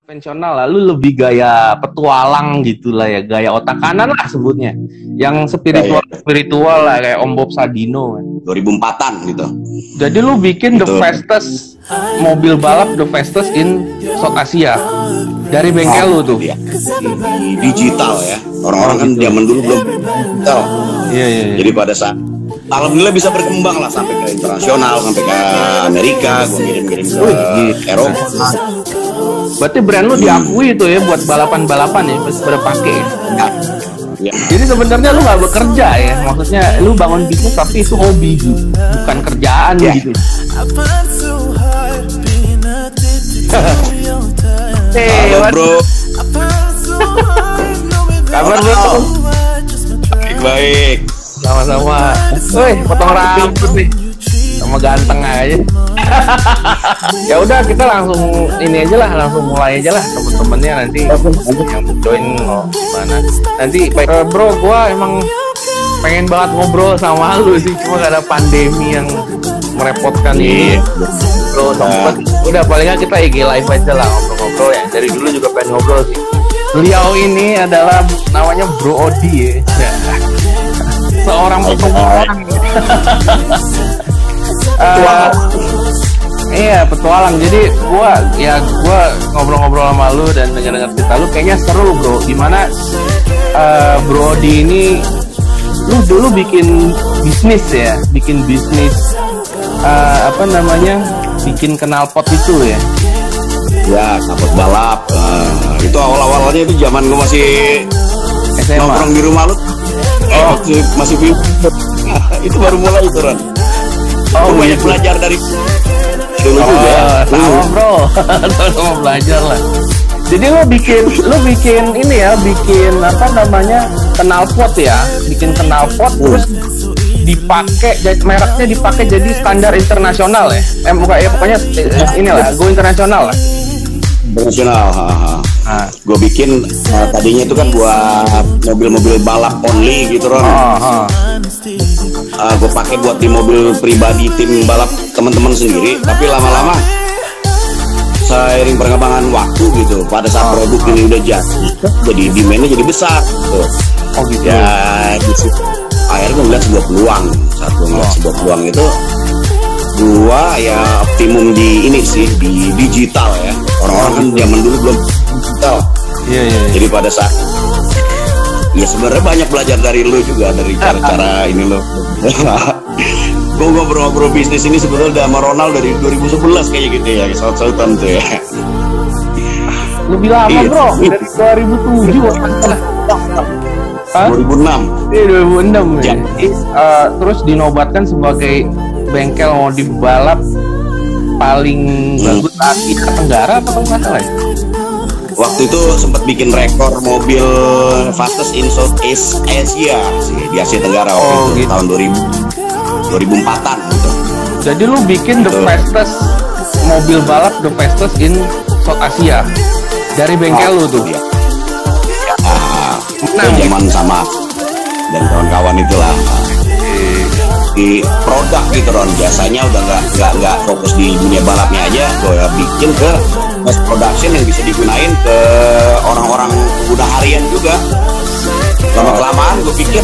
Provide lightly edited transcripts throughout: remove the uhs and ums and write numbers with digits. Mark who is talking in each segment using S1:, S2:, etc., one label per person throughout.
S1: konvensional lah, lu lebih gaya petualang gitulah ya, gaya otak kanan lah sebutnya, yang spiritual lah kayak Om Bob Sadino
S2: 2004-an gitu.
S1: Jadi lu bikin the fastest mobil balap, the fastest in South Asia dari bengkel lu tuh.
S2: Iya. Di digital ya, orang-orang kan zaman dulu belum digital.
S1: Iya.
S2: Jadi pada saat alhamdulillah bisa berkembang lah sampai ke internasional, sampai ke Amerika, gue ngirim-ngirim ke Eropa.
S1: Berarti brand lu diakui itu ya buat balapan-balapan ya, berpakai.
S2: Ya.
S1: Jadi sebenarnya lu nggak bekerja ya, maksudnya lu bangun bisnis tapi itu hobi gitu, bukan kerjaan gitu.
S2: Halo bro.
S1: Kabar bro?
S2: Baik.
S1: Sama-sama. Woi, potong rambut nih. Sama ganteng aja. Ya udah kita langsung ini aja lah, langsung mulai aja lah temen-temennya nanti yang join gimana. Nanti bro, gua emang pengen banget ngobrol sama lu sih, cuma gak ada pandemi yang merepotkan ini. Bro, udah paling nggak kita IG live aja lah ngobrol-ngobrol ya. Dari dulu juga pengen ngobrol sih. Beliau ini adalah namanya Bro Odi ya. Seorang petualang. Iya, petualang. Jadi gua ngobrol-ngobrol sama lu dan denger-denger cerita lu kayaknya seru, bro. Gimana Bro Odi ini lu dulu bikin bisnis ya, bikin bisnis bikin knalpot itu ya.
S2: Ya, knalpot balap. Itu awal-awalnya itu zaman gua masih
S1: SMA.
S2: nongkrong di rumah lu. Masih itu baru mulai itu, Ron. Gue banyak belajar dari dulu juga.
S1: Sama bro, sama belajar lah. Jadi lu bikin ini ya, bikin knalpot ya, bikin knalpot terus dipakai, mereknya dipakai jadi standar internasional ya. Pokoknya inilah, go internasional lah.
S2: Internasional. Gue bikin tadinya itu kan buat mobil-mobil balap only gitu, Ron. Gue pakai buat di mobil pribadi tim balap teman-teman sendiri, tapi lama-lama seiring perkembangan waktu gitu, pada saat produk ini udah jadi demandnya jadi besar gitu. Ya disitu akhirnya gue ngeliat sebuah peluang. Saat gue ngeliat sebuah peluang itu, gue ya optimum di ini sih, di digital ya. Orang-orang kan zaman dulu belum digital. Jadi pada saat ya sebenarnya banyak belajar dari lu juga, dari cara-cara ini lo. Gue ngobrol-ngobrol bisnis ini sebetulnya udah sama Ronald dari 2011 kayak gitu ya, saut-sautan tuh ya.
S1: Lebih lama bro, dari 2007
S2: 2006.
S1: Iya 2006 ya. Terus dinobatkan sebagai bengkel modif balap paling bagus Asia Tenggara apa nggak salah ya?
S2: Waktu itu sempat bikin rekor mobil fastest in Southeast Asia sih, di Asia Tenggara waktu itu, gitu. Tahun 2004-an gitu.
S1: Jadi lu bikin the fastest mobil balap, the fastest in South Asia dari bengkel lu tuh.
S2: Ya. Zaman sama dan kawan-kawan itulah. Di produk gitu, Ron, biasanya udah nggak fokus di dunia balapnya aja, gue bikin ke mass production yang bisa digunain ke orang-orang udah harian juga. Lama-kelamaan gue pikir,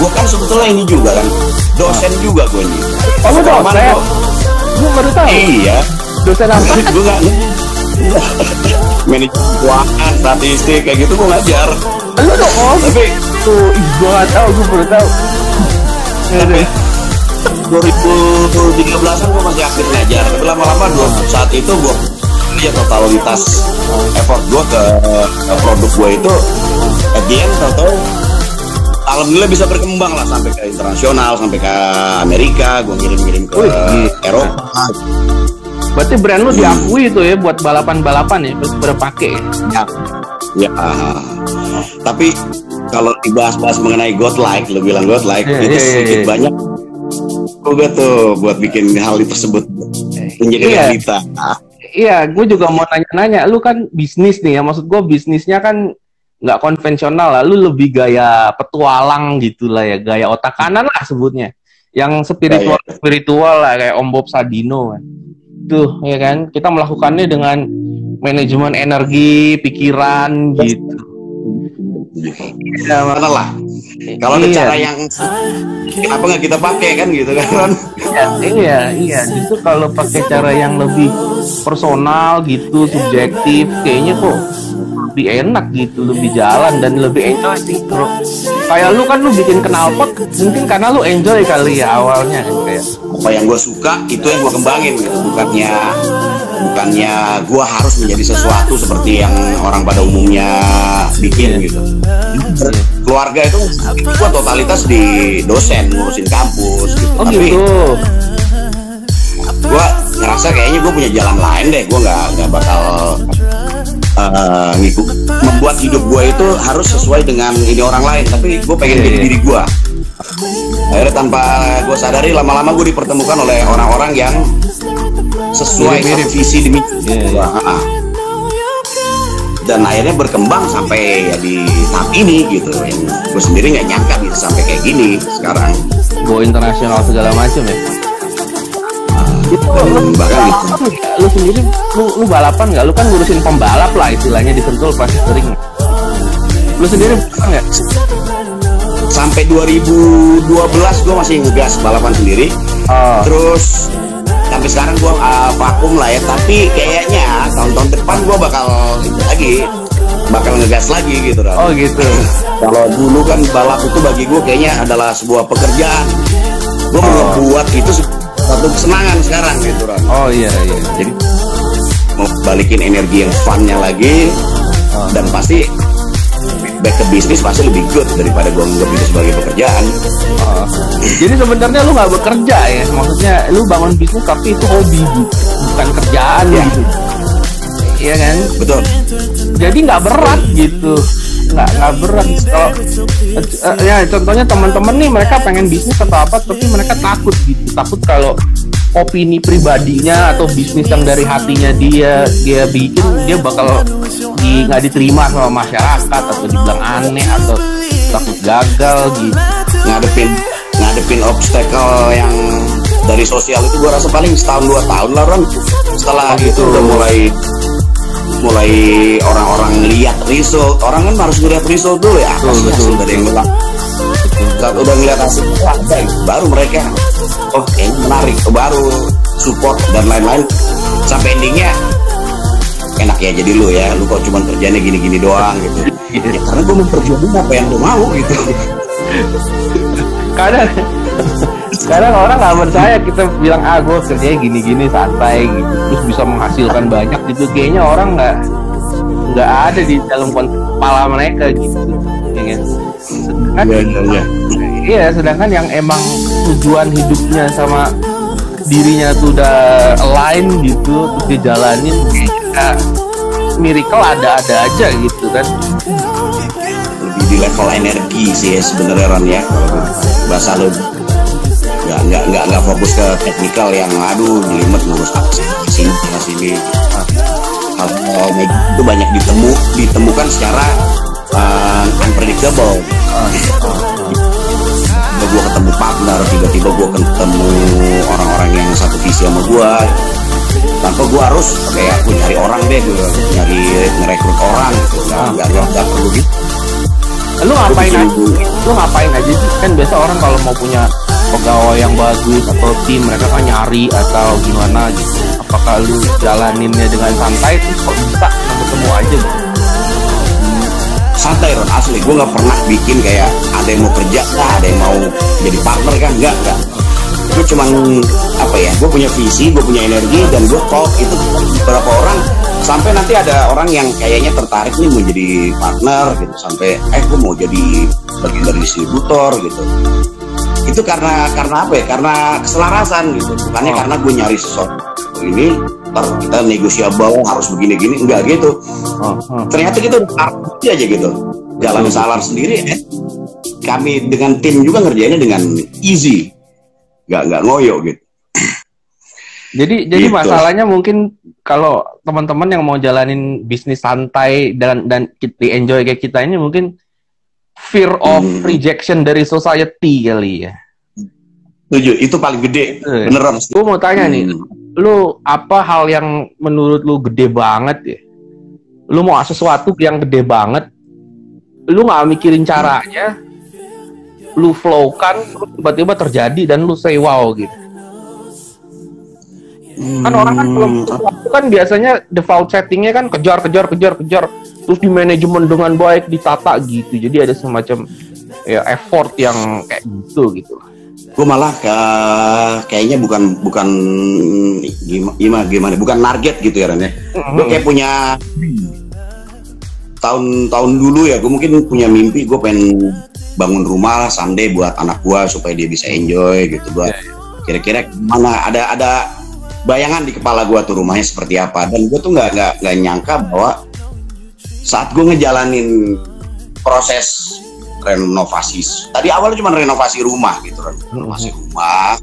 S2: gue kan sebetulnya ini juga kan dosen juga gue ini.
S1: Oh dosen? Gue baru tahu.
S2: Iya.
S1: Dosen apa?
S2: Gue nggak manajemen keuangan, statistik kayak gitu gue ngajar.
S1: Lu dong?
S2: Tapi
S1: tuh, gue nggak tahu, gue baru tahu.
S2: 2013-an gue masih aktif ngajar, tapi lama-lama saat itu gue ya totalitas effort gue ke produk gue itu at the end tau alhamdulillah bisa berkembang lah sampai ke internasional, sampai ke Amerika, gue ngirim-ngirim ke Eropa.
S1: Berarti brand lu diakui itu ya buat balapan-balapan ya, berpakai
S2: ya. Tapi kalau dibahas-bahas mengenai godlike, lu bilang godlike, itu sedikit banyak juga tuh buat bikin hal tersebut menjadi realita.
S1: Iya, gue juga mau nanya-nanya, lu kan bisnis nih ya, maksud gue bisnisnya kan nggak konvensional lah, lu lebih gaya petualang gitulah ya, gaya otak kanan lah sebutnya, yang spiritual lah kayak Om Bob Sadino kan. Tuh ya kan, kita melakukannya dengan manajemen energi, pikiran gitu.
S2: Ya, lah. Kalau ada cara yang kenapa nggak kita pakai kan gitu kan?
S1: Iya. Justru kalau pakai cara yang lebih personal gitu, subjektif, kayaknya kok lebih enak gitu, lebih jalan dan lebih enjoy sih, bro. Kayak lu kan lu bikin knalpot, mungkin karena lu enjoy kali ya awalnya kan, kayak
S2: apa yang gue suka itu yang gue kembangin gitu, bukannya gue harus menjadi sesuatu seperti yang orang pada umumnya bikin gitu. Keluarga itu gue totalitas di dosen ngurusin kampus gitu.
S1: Oh,
S2: tapi
S1: gitu.
S2: Gue ngerasa kayaknya gue punya jalan lain deh, gue nggak bakal membuat hidup gue itu harus sesuai dengan ini orang lain, tapi gue pengen jadi diri gue. Akhirnya tanpa gue sadari lama-lama gue dipertemukan oleh orang-orang yang sesuai satu visi demi dan akhirnya berkembang sampai ya di tahap ini gitu. Yang gue sendiri nggak nyangka bisa sampai kayak gini sekarang.
S1: Go internasional segala macam ya.
S2: Bahkan
S1: lu sendiri lu balapan nggak? Lu kan ngurusin pembalap lah istilahnya di Sentul pasti sering. Lu sendiri nggak?
S2: Sampai 2012 gue masih ngegas balapan sendiri. Terus sampai sekarang gue vakum lah ya. Tapi kayaknya tahun-tahun depan gue bakal ngegas lagi gitu kan.
S1: Oh gitu.
S2: Kalau dulu kan balap itu bagi gue kayaknya adalah sebuah pekerjaan. Gue mau buat itu satu kesenangan sekarang gitu kan.
S1: Oh iya.
S2: Jadi mau balikin energi yang funnya lagi dan pasti back ke bisnis pasti lebih good daripada gue nganggap itu sebagai pekerjaan.
S1: Jadi sebenarnya lu nggak bekerja ya, maksudnya lu bangun bisnis tapi itu hobi gitu, bukan kerjaan gitu. Iya kan?
S2: Betul.
S1: Jadi nggak berat gitu, nggak berat. Kalau ya contohnya teman-teman nih mereka pengen bisnis atau apa, tapi mereka takut gitu, takut kalau opini pribadinya atau bisnis yang dari hatinya dia bikin dia bakal nggak diterima sama masyarakat atau dibilang aneh atau takut gagal gitu. Ngadepin
S2: obstacle yang dari sosial itu gua rasa paling setahun 2 tahun lah Ron. Setelah itu udah mulai orang-orang lihat result. Orang kan harus ngeliat result dulu ya. Betul. Dari yang bilang saat udah ngeliat hasil baru mereka kayaknya menarik, baru support dan lain-lain sampai endingnya enak ya jadi lu kok cuma kerjanya gini-gini doang gitu. Ya karena gue memperjuangin apa yang gue mau gitu.
S1: Kadang orang nggak percaya kita bilang gue kerjanya gini-gini santai gitu terus bisa menghasilkan banyak gitu, kayaknya orang nggak ada di dalam kepala mereka gitu ya kan? Sedangkan yang emang tujuan hidupnya sama dirinya tuh udah align gitu terus dijalanin miracle ada aja gitu kan.
S2: Lebih di level energi sih ya sebenarnya Ron ya, bahasa lu nggak fokus ke teknikal yang jelimet ngurus sini. Hal itu banyak ditemukan secara unpredictable. Gue ketemu partner, tiba-tiba gue ketemu orang-orang yang satu visi sama gue tanpa gue harus kayak aku nyari orang deh, gue ngerekrut orang gitu. Nggak perlu gitu.
S1: Lu ngapain aja sih? Kan biasa orang kalau mau punya pegawai yang bagus atau tim mereka kan nyari atau gimana gitu. Apakah lu jalaninnya dengan santai terus kok bisa ketemu aja gitu?
S2: Santai Ron, asli gue nggak pernah bikin kayak ada yang mau kerja ada yang mau jadi partner kan, enggak. Gue cuman gue punya visi, gue punya energi dan gue talk itu beberapa orang sampai nanti ada orang yang kayaknya tertarik nih mau jadi partner gitu, sampai gue mau jadi bagian dari distributor gitu. Itu karena apa ya? Karena keselarasan gitu, bukannya karena gue nyari sesuatu ini ntar kita negosiable harus begini-gini, enggak gitu. Ternyata kita aja gitu, jalan salar sendiri ya. Kami dengan tim juga ngerjainnya dengan easy, nggak ngoyo gitu.
S1: Jadi gitu. Masalahnya mungkin kalau teman-teman yang mau jalanin bisnis santai dan kita enjoy kayak kita ini mungkin fear of rejection dari society kali ya.
S2: Setuju, itu paling gede. Beneran.
S1: Gue mau tanya nih, lu apa hal yang menurut lu gede banget ya lu mau sesuatu yang gede banget, lu nggak mikirin caranya, lu flow kan, tiba-tiba terjadi dan lu say wow gitu. Kan orang kan kalau sesuatu kan biasanya default settingnya kan kejar, terus di manajemen dengan baik, ditata gitu. Jadi ada semacam ya effort yang kayak gitu.
S2: Gue malah kayaknya bukan gimana, bukan target gitu ya Ren ya. Gue kayak punya tahun dulu ya, gue mungkin punya mimpi gue pengen bangun rumah someday buat anak gue supaya dia bisa enjoy gitu. Gue kira-kira gimana, ada bayangan di kepala gue tuh rumahnya seperti apa, dan gue tuh nggak nyangka bahwa saat gue ngejalanin proses renovasi, tadi awalnya cuma renovasi rumah gitu, renovasi rumah,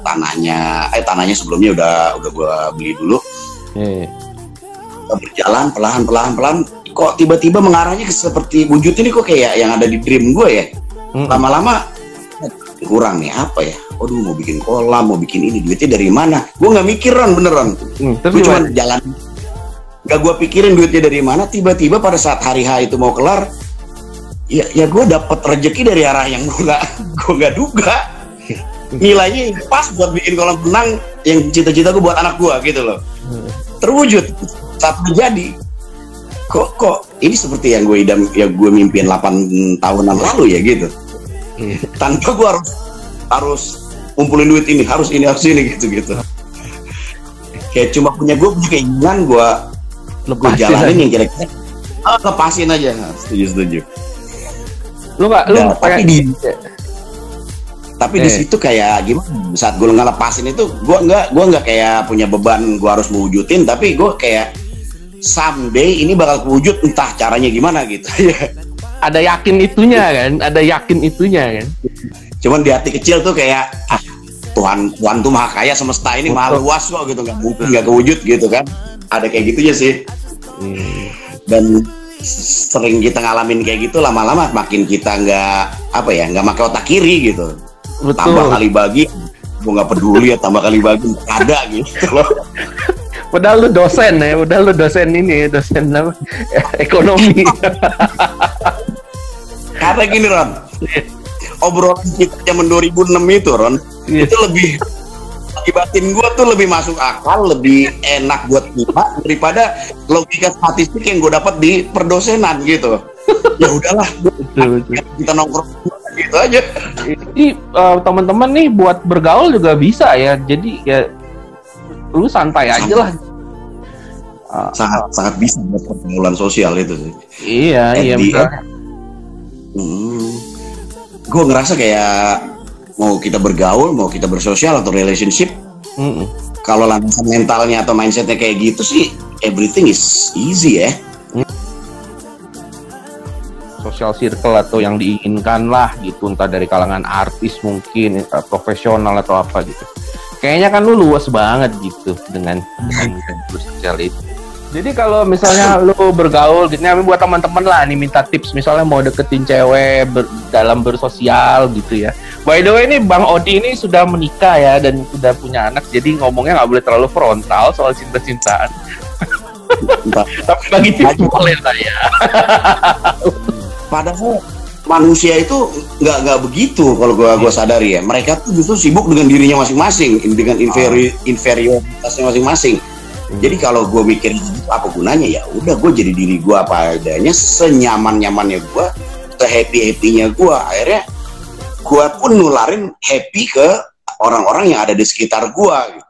S2: tanahnya sebelumnya udah gue beli dulu. Berjalan pelan, kok tiba-tiba mengarahnya ke seperti wujud ini kok kayak yang ada di dream gue ya. Lama-lama kurang nih apa ya, mau bikin kolam, mau bikin ini, duitnya dari mana, gue nggak mikir Ron, beneran. Gue cuma jalan, nggak gue pikirin duitnya dari mana. Tiba-tiba pada saat hari H itu mau kelar, ya gue dapet rezeki dari arah yang gue nggak duga. Nilainya pas buat bikin kolam renang yang cita-cita gue buat anak gue gitu loh, terwujud saat terjadi. Kok ini seperti yang gue idam, ya gue mimpiin 8 tahunan lalu ya gitu. Tanpa gue harus ngumpulin duit ini, harus ini gitu. Kayak cuma punya keinginan gue jalanin yang kira-kira lepasin aja. Setuju. Tapi di situ kayak gimana? Saat gue ngelepasin itu, gue nggak kayak punya beban gue harus mewujudin, tapi gue kayak someday ini bakal kewujud, entah caranya gimana gitu.
S1: Ada yakin itunya kan.
S2: Cuman di hati kecil tuh kayak Tuhan tuh maha kaya, semesta ini maha luas kok gitu, nggak mungkin nggak kewujud gitu kan. Ada kayak gitunya sih. Dan sering kita ngalamin kayak gitu, lama-lama makin kita nggak pakai otak kiri gitu. Tambah kali bagi, gue nggak peduli ya, tambah kali bagi ada gitu loh.
S1: Padahal lu dosen ini, dosen apa? Ekonomi.
S2: Karena gini Ron, obrolan kita zaman 2006 itu Ron, itu lebih batin gue tuh lebih masuk akal, lebih enak buat kita daripada logika statistik yang gue dapat di perdosenan gitu. Ya udahlah, kita nongkrong gitu aja.
S1: Jadi teman-teman nih buat bergaul juga bisa ya. Jadi ya lu santai aja lah.
S2: Sangat bisa buat pergaulan sosial itu sih.
S1: Iya betul.
S2: Gue ngerasa kayak mau kita bergaul, mau kita bersosial atau relationship, kalau landasan mentalnya atau mindsetnya kayak gitu sih, everything is easy ya.
S1: Social circle atau yang diinginkan lah gitu, entah dari kalangan artis mungkin, profesional atau apa gitu. Kayaknya kan lu luas banget gitu dengan sosial itu. Jadi kalau misalnya lu bergaul gitu, nih buat teman-teman lah nih minta tips, misalnya mau deketin cewek dalam bersosial gitu ya. By the way ini Bang Odi ini sudah menikah ya dan sudah punya anak, jadi ngomongnya nggak boleh terlalu frontal soal cinta-cintaan. Tapi bagi tips boleh lah ya.
S2: Padahal manusia itu nggak begitu kalau gue sadari ya. Mereka tuh justru sibuk dengan dirinya masing-masing, dengan inferioritasnya masing-masing. Jadi kalau gue mikir apa gunanya, ya udah gue jadi diri gue apa adanya, senyaman-nyamannya gue, sehappy-happynya gue. Akhirnya gue pun nularin happy ke orang-orang yang ada di sekitar gue gitu.